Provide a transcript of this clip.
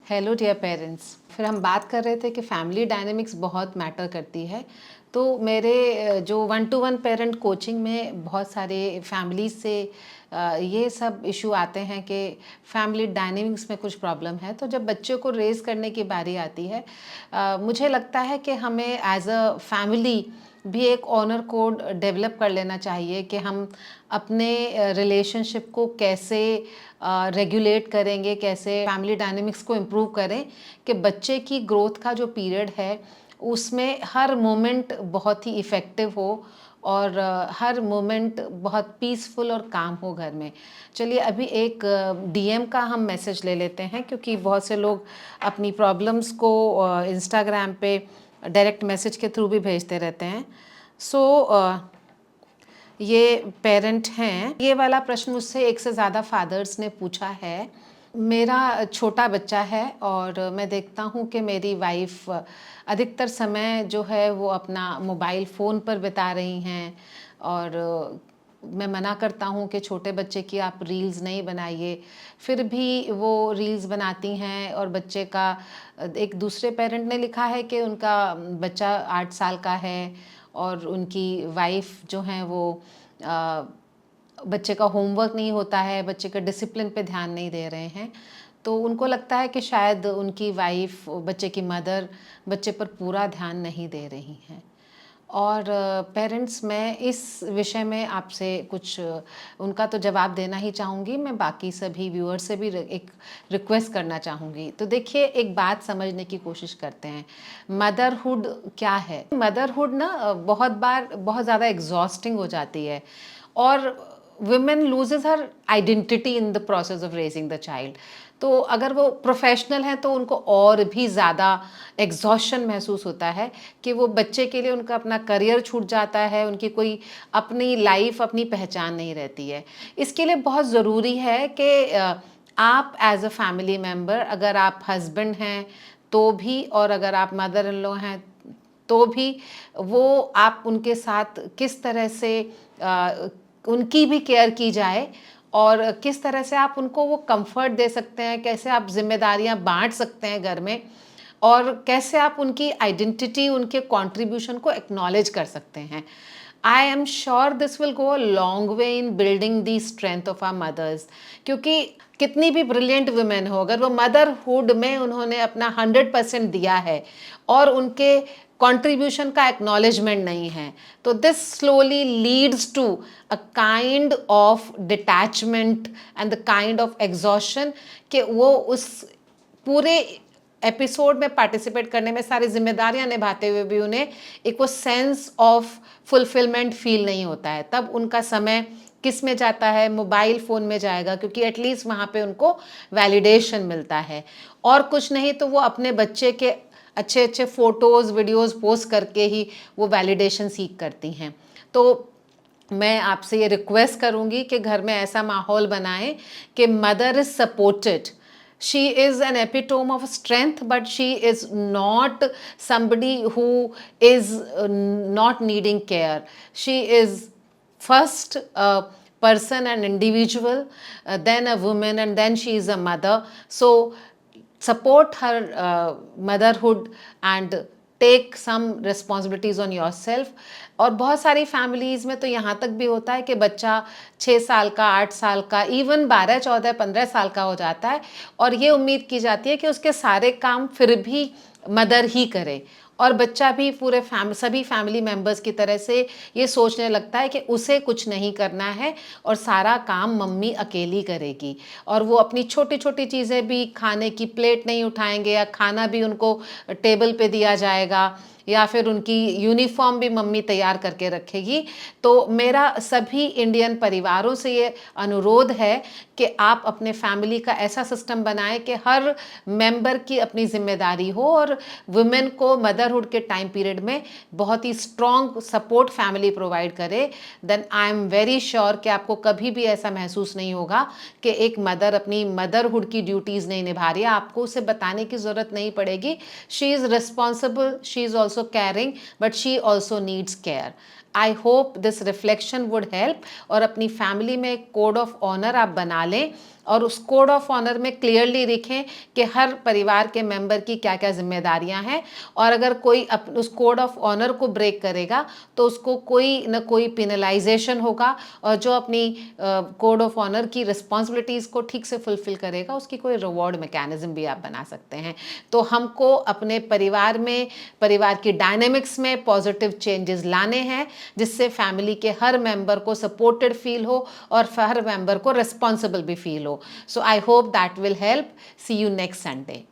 Hello dear parents. फिर हम बात कर रहे थे कि फैमिली डायनेमिक्स बहुत मैटर करती है। तो मेरे जो 1-to-1 पेरेंट कोचिंग में बहुत सारे फैमिलीज से ये सब इशू आते हैं कि फैमिली डायनेमिक्स में कुछ प्रॉब्लम है। तो जब बच्चों को रेज़ करने की बारी आती है, मुझे लगता है कि हमें एज अ फैमिली भी एक ऑनर कोड डेवलप कर लेना चाहिए कि हम अपने रिलेशनशिप को कैसे रेगुलेट करेंगे, कैसे फैमिली डायनेमिक्स को इम्प्रूव करें कि बच्चे की ग्रोथ का जो पीरियड है उसमें हर मोमेंट बहुत ही इफ़ेक्टिव हो और हर मोमेंट बहुत पीसफुल और काम हो घर में। चलिए अभी एक डीएम का हम मैसेज ले लेते हैं, क्योंकि बहुत से लोग अपनी प्रॉब्लम्स को इंस्टाग्राम पे डायरेक्ट मैसेज के थ्रू भी भेजते रहते हैं। ये पेरेंट हैं। ये वाला प्रश्न मुझसे एक से ज़्यादा फादर्स ने पूछा है। मेरा छोटा बच्चा है और मैं देखता हूँ कि मेरी वाइफ अधिकतर समय जो है वो अपना मोबाइल फ़ोन पर बिता रही हैं, और मैं मना करता हूँ कि छोटे बच्चे की आप रील्स नहीं बनाइए, फिर भी वो रील्स बनाती हैं। और बच्चे का एक दूसरे पेरेंट ने लिखा है कि उनका बच्चा 8 साल का है और उनकी वाइफ जो हैं वो बच्चे का होमवर्क नहीं होता है, बच्चे के डिसिप्लिन पे ध्यान नहीं दे रहे हैं। तो उनको लगता है कि शायद उनकी वाइफ, बच्चे की मदर, बच्चे पर पूरा ध्यान नहीं दे रही हैं। और पेरेंट्स, मैं इस विषय में आपसे कुछ उनका तो जवाब देना ही चाहूँगी। मैं बाकी सभी व्यूअर्स से भी एक रिक्वेस्ट करना चाहूँगी। तो देखिए, एक बात समझने की कोशिश करते हैं। मदरहुड क्या है? मदरहुड ना बहुत बार बहुत ज़्यादा एग्जॉस्टिंग हो जाती है, और women loses her identity in the process of raising the child। तो अगर वो प्रोफेशनल हैं तो उनको और भी ज़्यादा एग्जॉशन महसूस होता है कि वो बच्चे के लिए उनका अपना करियर छूट जाता है, उनकी कोई अपनी लाइफ, अपनी पहचान नहीं रहती है। इसके लिए बहुत ज़रूरी है कि आप एज अ फैमिली मेम्बर, अगर आप हस्बैंड हैं तो भी और अगर आप मदर इन लॉ हैं तो भी, वो आप उनके साथ किस तरह से उनकी भी केयर की जाए और किस तरह से आप उनको वो कंफर्ट दे सकते हैं, कैसे आप जिम्मेदारियां बांट सकते हैं घर में, और कैसे आप उनकी आइडेंटिटी, उनके कंट्रीब्यूशन को एक्नॉलेज कर सकते हैं। I am sure this will go a long way in building the strength of our mothers. क्योंकि कितनी भी ब्रिलियंट वुमेन हो, अगर वो मदरहुड में उन्होंने अपना 100% दिया है और उनके कंट्रीब्यूशन का एक्नॉलेजमेंट नहीं है, तो this slowly leads to a kind of detachment and the kind of exhaustion कि वो उस पूरे एपिसोड में पार्टिसिपेट करने में, सारी जिम्मेदारियां निभाते हुए भी उन्हें एक वो सेंस ऑफ फुलफिलमेंट फील नहीं होता है। तब उनका समय किस में जाता है? मोबाइल फ़ोन में जाएगा, क्योंकि एटलीस्ट वहाँ पे उनको वैलिडेशन मिलता है। और कुछ नहीं तो वो अपने बच्चे के अच्छे अच्छे फ़ोटोज़, वीडियोज़ पोस्ट करके ही वो वैलिडेशन सीख करती हैं। तो मैं आपसे ये रिक्वेस्ट करूँगी कि घर में ऐसा माहौल बनाएं कि mother is supported. She is an epitome of strength, but she is not somebody who is not needing care. She is first a person, an individual, then a woman, and then she is a mother. So support her motherhood and take some responsibilities on yourself. और बहुत सारी families में तो यहाँ तक भी होता है कि बच्चा 6 साल का, 8 साल का, इवन 12, 14, 15 साल का हो जाता है, और ये उम्मीद की जाती है कि उसके सारे काम फिर भी मदर ही करे, और बच्चा भी पूरे सभी फैमिली मेम्बर्स की तरह से ये सोचने लगता है कि उसे कुछ नहीं करना है और सारा काम मम्मी अकेली करेगी, और वो अपनी छोटी छोटी चीज़ें भी, खाने की प्लेट नहीं उठाएंगे या खाना भी उनको टेबल पे दिया जाएगा, या फिर उनकी यूनिफॉर्म भी मम्मी तैयार करके रखेगी। तो मेरा सभी इंडियन परिवारों से ये अनुरोध है कि आप अपने फैमिली का ऐसा सिस्टम बनाएं कि हर मेंबर की अपनी जिम्मेदारी हो, और वुमेन को मदरहुड के टाइम पीरियड में बहुत ही स्ट्रॉन्ग सपोर्ट फैमिली प्रोवाइड करे। Then I am very sure कि आपको कभी भी ऐसा महसूस नहीं होगा कि एक मदर अपनी मदरहुड की ड्यूटीज़ नहीं निभा रही है। आपको उसे बताने की ज़रूरत नहीं पड़ेगी। She is responsible, she is also caring, but she also needs care। I hope this reflection would help, और अपनी फैमिली में एक कोड ऑफ ऑनर आप बना लें और उस कोड ऑफ ऑनर में क्लियरली लिखें कि हर परिवार के मेंबर की क्या क्या जिम्मेदारियां हैं, और अगर कोई उस कोड ऑफ ऑनर को ब्रेक करेगा तो उसको कोई न कोई पिनलाइजेशन होगा, और जो अपनी कोड ऑफ ऑनर की रिस्पॉन्सिबिलिटीज़ को ठीक से फुलफिल करेगा उसकी कोई रिवॉर्ड मैकेनिज्म भी आप बना सकते हैं। तो हमको अपने परिवार में, परिवार की डायनेमिक्स में पॉजिटिव चेंजेस लाने हैं, जिससे फैमिली के हर मेंबर को सपोर्टेड फील हो और हर मेंबर को रिस्पॉन्सिबल भी फील हो। So I hope that will help. See you next Sunday.